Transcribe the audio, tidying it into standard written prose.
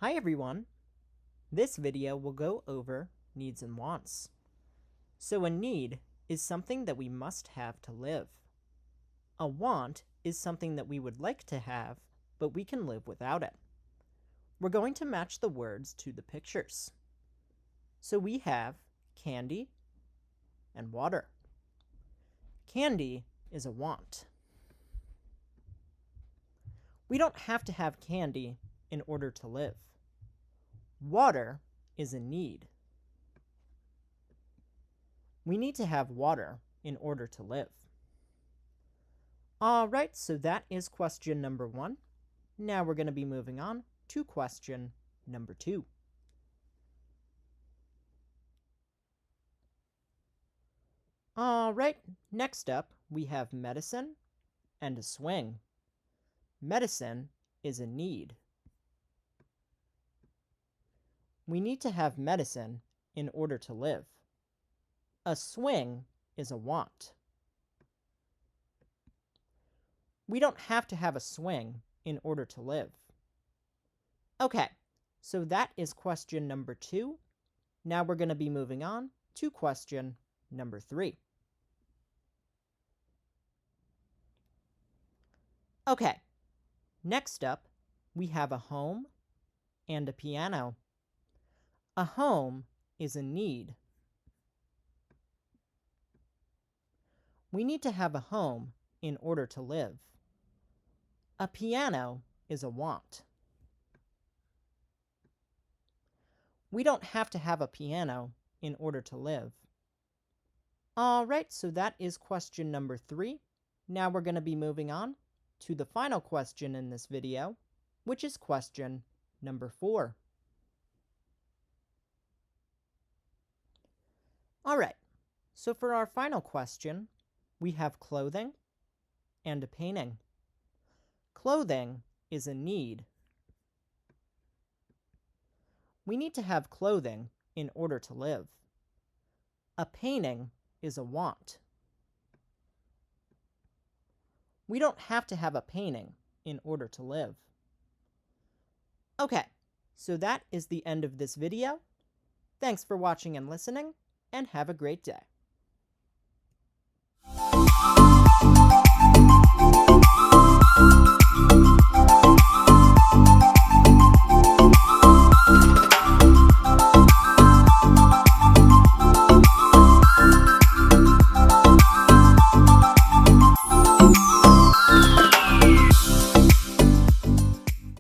Hi everyone! This video will go over needs and wants. So a need is something that we must have to live. A want is something that we would like to have, but we can live without it. We're going to match the words to the pictures. So we have candy and water. Candy is a want. We don't have to have candy in order to live. Water is a need. We need to have water in order to live. Alright, so that is question number 1. Now we're going to be moving on to question number 2. Alright, next up we have medicine and a swing. Medicine is a need. We need to have medicine in order to live. A swing is a want. We don't have to have a swing in order to live. Okay, so that is question number 2. Now we're going to be moving on to question number 3. Okay, next up we have a home and a piano. A home is a need. We need to have a home in order to live. A piano is a want. We don't have to have a piano in order to live. Alright, so that is question number 3. Now we're going to be moving on to the final question in this video, which is question number 4. Alright, so for our final question, we have clothing and a painting. Clothing is a need. We need to have clothing in order to live. A painting is a want. We don't have to have a painting in order to live. Okay, so that is the end of this video. Thanks for watching and listening, and have a great day.